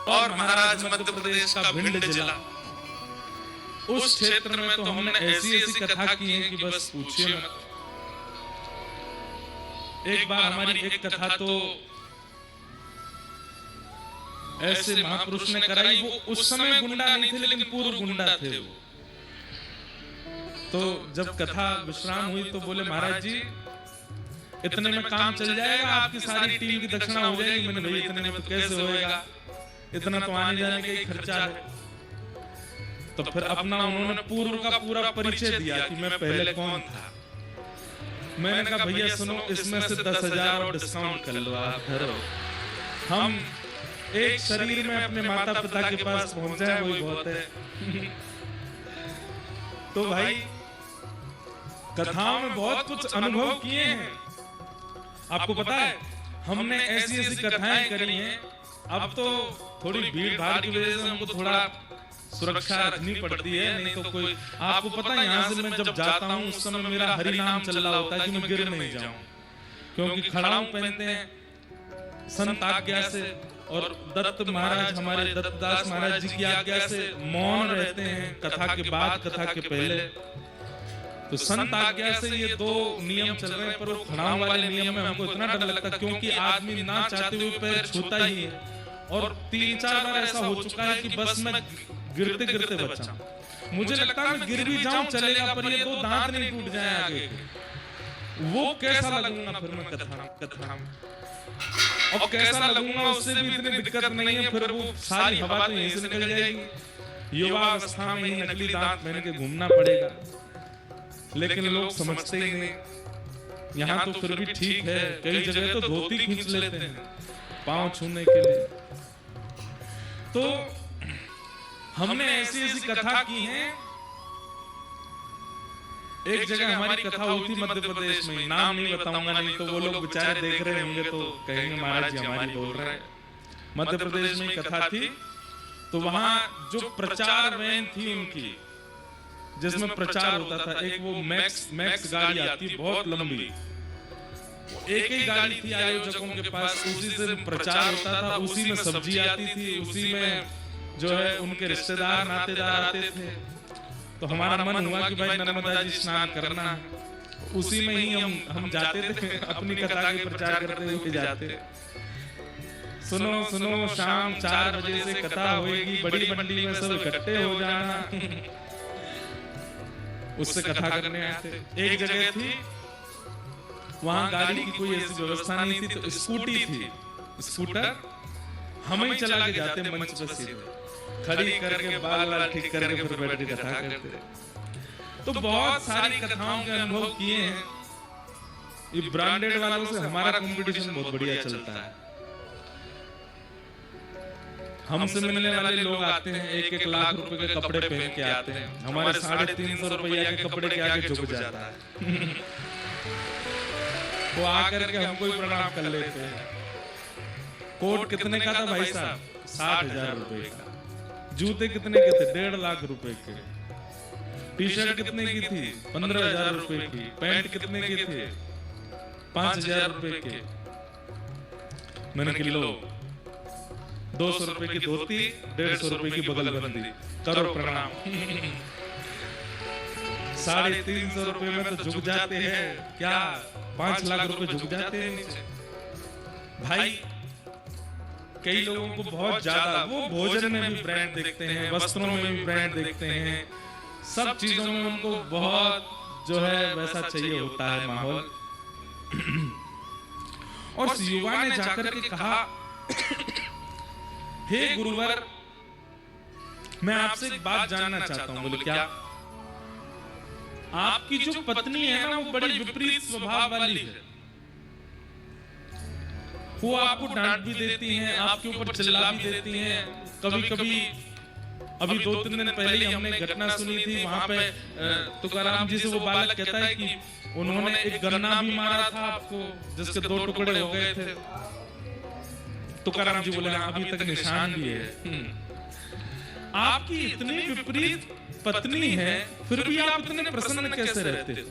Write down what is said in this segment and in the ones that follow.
और महाराज मध्य प्रदेश का भिंड जिला, उस क्षेत्र में तो हमने ऐसी ऐसी कथा की है कि बस पूछिए मत। एक बार हमारी एक कथा तो ऐसे महापुरुष ने कराई, वो उस समय गुंडा नहीं थे लेकिन पूर्व गुंडा थे वो। तो जब कथा विश्राम हुई तो बोले महाराज जी इतने में काम चल जाएगा, आपकी सारी टीम की दक्षिणा हो जाएगी। मैंने भाई इतने में तो कैसे होएगा, इतना तो आने जाने का ही खर्चा है। तो फिर अपना उन्होंने पूर्व का पूरा परिचय दिया कि मैं पहले कौन था। मैंने कहा भैया सुनो, इसमें से 10,000 और डिस्काउंट कर लो आप धरो। हम एक शरीर में अपने माता पिता के पास पहुंचे हैं, वही बहुत है। तो भाई कथाओं में बहुत कुछ अनुभव किए हैं। आपको पता है हमने ऐसी ऐसी कथाएं करी हैं। अब तो थोड़ी भीड़ भाड़ की वजह से हमको थोड़ा सुरक्षा रखनी पड़ती है, नहीं तो कोई आपको पता है यहाँ से मैं जब जाता हूँ उस समय मेरा हरि नाम चल रहा होता है कि मैं गिर नहीं जाऊं, क्योंकि खड़ाऊ पहनते हैं संत आज्ञा से, और दत्त महाराज हमारे दत्तदास महाराज जी की आज्ञा से मौन रहते हैं कथा के बाद कथा के पहले। तो संत आज्ञा से ये दो नियम चल रहे हैं, पर वो खड़ाऊ वाले नियम में हमको इतना डर लगता है क्योंकि आदमी ना चाहते हुए पैर छूता ही है। और 3-4 बार ऐसा हो चुका है कि बस मैं गिरते गिरते बचा। मुझे लगता है मैं गिर भी जाऊं चलेगा, पर ये 2 दांत नहीं टूट जाए आगे के। वो कैसा लगूंगा फिर मैं कथा और कैसा लगूंगा, उससे भी इतनी दिक्कत नहीं है। फिर वो सारी हवा तो यहीं से निकल जाएगी। युवावस्था में ही नकली दांत पहन के घूमना पड़ेगा, लेकिन लोग समझते ही नहीं। यहाँ तो फिर भी ठीक है, कई जगह तो धोती खींच लेते हैं पांव छूने के लिए। तो हमने ऐसी ऐसी कथा की है। एक जगह हमारी कथा हुई थी मध्य प्रदेश में, नाम नहीं बताऊंगा, नहीं तो वो लोग बेचारे देख रहे होंगे तो कहेंगे महाराज जी हमारी बोल रहे हैं। मध्य प्रदेश में कथा थी, तो वहां जो प्रचार वैन थी उनकी, जिसमें प्रचार होता था, एक वो मैक्स गाड़ी आती बहुत लंबी, एक ही गाड़ी थी आयोजकों के पास, उसी से प्रचार होता था, उसी में सब्जी आती थी, उसी में जो है उनके रिश्तेदार नातेदार आते थे। तो हमारा मन हुआ कि भाई नर्मदा जी स्नान करना है, उसी में ही हम जाते थे, अपनी कथा के प्रचार करते हुए जाते। सुनो सुनो शाम 4 बजे से कथा होएगी, बड़ी मंडी में सब इकट्ठे हो जाना। उससे कथा करने आए थे। एक जगह थी वहां गाड़ी की कोई ऐसी व्यवस्था नहीं थी, तो स्कूटी थी, स्कूटर हम ही चला के जाते मंच पर सीधे खड़ी करके बाल वाल ठीक करके फिर बैठ के कथा करते। तो बहुत सारी कथाओं के अनुभव किए हैं। ये ब्रांडेड वालों से हमारा कंपटीशन बहुत बढ़िया चलता है। हमसे मिलने वाले लोग आते हैं 1-1 लाख रुपए के कपड़े पहन के आते हैं, हमारे 350 रुपया के कपड़े के आगे झुक जाता है। वो आकर के हमको ही प्रणाम कर लेते हैं। कोट कितने का था भाई साहब? 60,000 रुपए का। जूते कितने के थे? 1.5 लाख रुपए के। टी शर्ट कितने की थी? 15,000 रुपए की। पैंट कितने के थे? 5,000 रुपए के। मैंने किलो 200 रुपए की धोती, 150 रुपए की बगलबंदी, करो प्रणाम। 350 रुपए में तो झुक जाते हैं क्या? 5 लाख रुपए झुक जाते हैं नीचे। भाई कई लोगों को बहुत ज्यादा, वो भोजन में भी ब्रांड देखते हैं, वस्त्रों में भी ब्रांड देखते हैं, सब चीजों में उनको बहुत जो है वैसा चाहिए होता है माहौल। और युवा ने जाकर के कहा हे गुरुवर मैं आपसे एक बात जानना चाहता हूं। बोले क्या? आपकी जो पत्नी है ना वो बड़ी विपरीत स्वभाव वाली है, वो आपको डांट भी देती हैं, आपके ऊपर चिल्ला भी देती हैं। कभी कभी अभी 2-3 दिन पहले ही हमने घटना सुनी थी, वहां पे तुकाराम जी से वो बालक कहता है कि उन्होंने एक गन्ना भी मारा था आपको, जिसके 2 टुकड़े हो गए थे। तुकाराम जी बोले अभी तक निशान भी है। आपकी इतनी विपरीत पत्नी है, फिर भी आप इतने प्रसन्न कैसे रहते हो?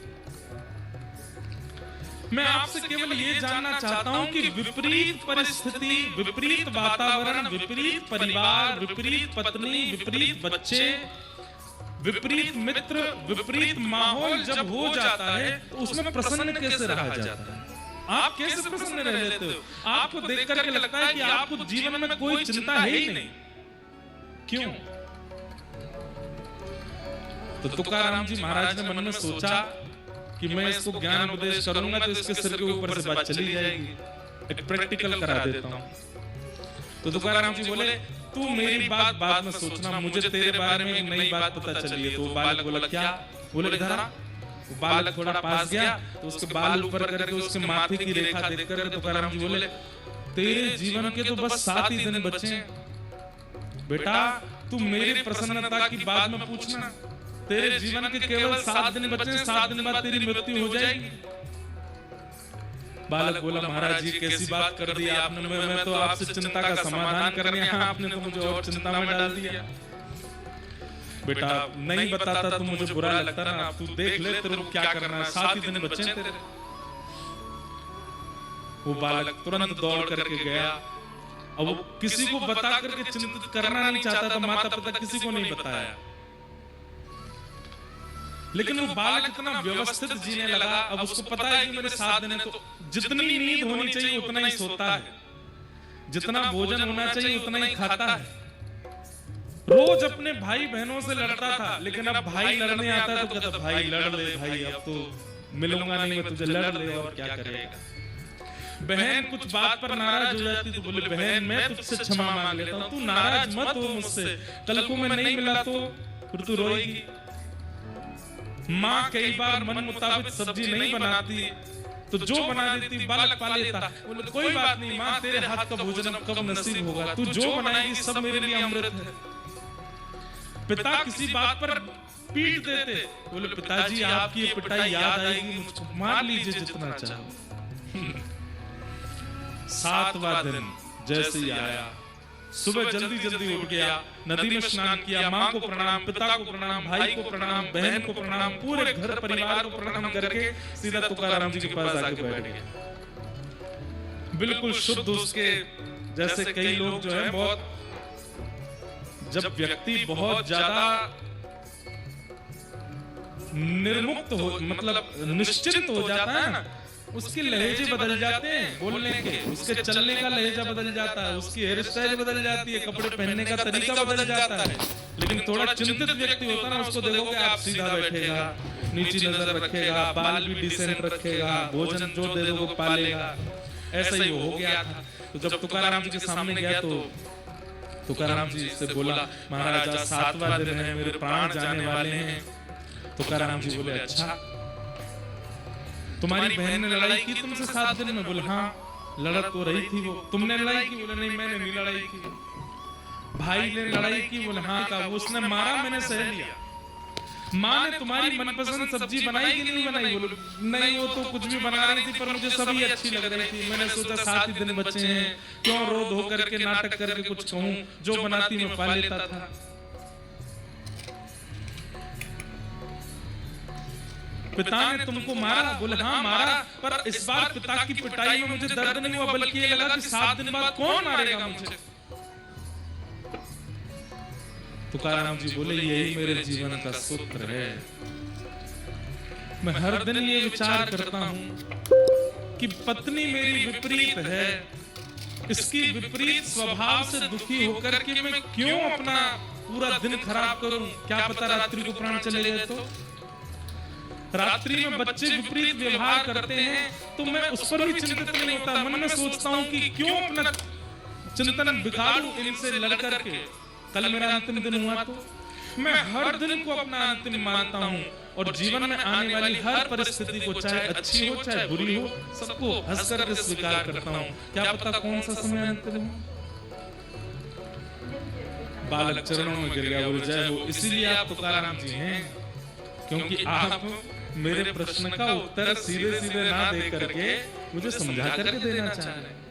मैं आपसे केवल ये जानना चाहता हूं कि विपरीत परिस्थिति, विपरीत वातावरण, विपरीत परिवार, विपरीत पत्नी, विपरीत बच्चे, विपरीत मित्र, विपरीत माहौल जब हो जाता है तो उसमें प्रसन्न कैसे रहा जाता है? आप कैसे प्रसन्न रह लेते हो? आपको देख करके लगता है कि आपको जीवन में कोई चिंता है ही नहीं। क्यों? तो तुकाराम जी महाराज ने मन में सोचा कि मैं इसको ज्ञान उपदेश करूंगा तो इसके सिर के ऊपर से बात चली जाएगी, एक प्रैक्टिकल करा देता हूं। तो तुकाराम जी बोले, तू मेरी बात बाद में सोचना, मुझे तेरे बारे में एक नई बात पता चली है। तो वो बालक बोला, क्या? बोले, इधर आ। वो बालक थोड़ा पास गया तो उसके बाल ऊपर करके उसके माथे की रेखा देख कर तुकाराम जी बोले, तेरे जीवन के तो बस 7 ही दिन बचे हैं बेटा, तू मेरी प्रसन्नता की बात में पूछना। तेरे जीवन के केवल 7 दिन बचे हैं, 7 दिन बाद तेरी मृत्यु हो जाएगी। बालक बोला, महाराज जी कैसी बात कर दी आपने, मैं तो आपसे चिंता का समाधान करने आया, आपने तो मुझे और चिंता में डाल दिया। बेटा नहीं बताता तो मुझे बुरा लगता ना, अब तू देख ले तेरे को क्या करना है, 7 ही दिन बचे हैं तेरे। वो बालक तुरंत दौड़ करके गया। अब वो किसी को बता करके चिंतित करना नहीं चाहता था, माता पिता किसी को नहीं बताया, लेकिन वो बालक इतना व्यवस्थित जीने लगा। अब उसको पता है कि मेरे 7 दिन है, तो जितनी नींद होनी चाहिए उतना ही सोता है, जितना भोजन होना चाहिए उतना ही खाता है। रोज अपने भाई बहनों से लड़ता था, लेकिन अब भाई लड़ने आता है तो कहता, भाई लड़ ले भाई, अब तो मिलूंगा नहीं मैं तुझे, लड़ ले और क्या करेगा। बहन कुछ बात पर नाराज हो जाती तो बोले, बहन मैं तुझसे क्षमा मांग लेता हूँ, तू नाराज मत हो मुझसे, कल को मैं नहीं मिला तो फिर तू रोएगी। माँ कई बार मन मुताबिक सब्जी नहीं बनाती तो जो बना देती बालक पा लेता। बोले, कोई बात नहीं माँ, तेरे हाथ का भोजन कब नसीब होगा, तू जो बनाएगी सब मेरे लिए अमृत है। पिता किसी बात पर पीट देते, बोले, पिताजी आपकी ये पिटाई याद आएगी मुझको, मार लीजिए जितना चाहो। 7वां दिन जैसे ही आया, सुबह जल्दी जल्दी उठ गया, नदी में स्नान किया, माँ को प्रणाम, पिता को प्रणाम, भाई को प्रणाम, बहन को प्रणाम, पूरे घर परिवार को प्रणाम करके सीधा तुकाराम जी के पास आके बैठ गया। बिल्कुल शुद्ध उसके जैसे कई लोग जो है बहुत, जब व्यक्ति बहुत ज्यादा निर्मुक्त हो, मतलब निश्चिंत हो जाता है ना, उसके लहजे बदल जाते हैं बोलने के, उसके चलने का लहजा बदल जाता है, उसकी हेयर स्टाइल बदल जाती है, कपड़े पहनने का तरीका बदल जाता है। लेकिन थोड़ा चिंतित व्यक्ति होता है ना, उसको देखोगे आप सीधा बैठेगा, नीची नजर रखेगा, बाल भी डिसेंट रखेगा, भोजन जो दे दो वो पालेगा। ऐसा ही हो गया था। तो जब तुकाराम जी के सामने गया तो तुकाराम जी से बोला, महाराज 7वां दिन है, मेरे प्राण जाने वाले हैं। तुकाराम जी बोले, अच्छा तुम्हारी बहन ने लड़ाई की तुमसे 7 दिन में? बोले, हाँ लड़ा तो रही थी वो। तुमने लड़ाई की? बोले, नहीं मैंने नहीं लड़ाई की। भाई ने लड़ाई की? बोले, हाँ का उसने मारा, मैंने सह लिया। माँ ने तुम्हारी मनपसंद सब्जी बनाई कि नहीं बनाई? बोले, नहीं वो तो कुछ भी बना रही थी पर मुझे सभी अच्छी लग रही थी, मैंने सोचा 7 ही दिन बचे हैं, क्यों रोध हो करके नाटक करके कुछ कहूं, जो बनाती मैं पा लेता था। पिता ने तुमको मारा? बोले, हाँ मारा, पर इस बार पिता की पिटाई में मुझे दर्द नहीं हुआ, बल्कि ये लगा कि 7 दिन बाद कौन मारेगा मुझे। तुकाराम जी बोले, यही मेरे जीवन का सूत्र है। मैं हर दिन ये विचार करता हूं कि पत्नी मेरी विपरीत है, इसकी विपरीत स्वभाव से दुखी होकर के मैं क्यों अपना पूरा दिन खराब करूं। क्या पता रात्रि को प्राण चले गए तो। रात्रि में बच्चे विपरीत व्यवहार करते हैं तो मैं उस पर भी चिंतित नहीं होता, मन में सोचता हूं कि क्यों अपना चिंतन बिगाड़ूं इनसे लड़ करके, कल मेरा अंतिम दिन हुआ तो। मैं हर दिन को अपना अंतिम मानता हूं और जीवन में आने वाली हर परिस्थिति को, चाहे अच्छी हो चाहे बुरी हो, सबको हंस करके स्वीकार करता हूं। क्या पता कौन सा समय अंतिम हो। बालक चरणों में गिर गया, बोले, जय हो। इसीलिए आप तुकाराम जी हैं, क्योंकि आप मेरे प्रश्न का उत्तर सीधे सीधे ना दे करके मुझे समझा करके देना चाह रहे हैं।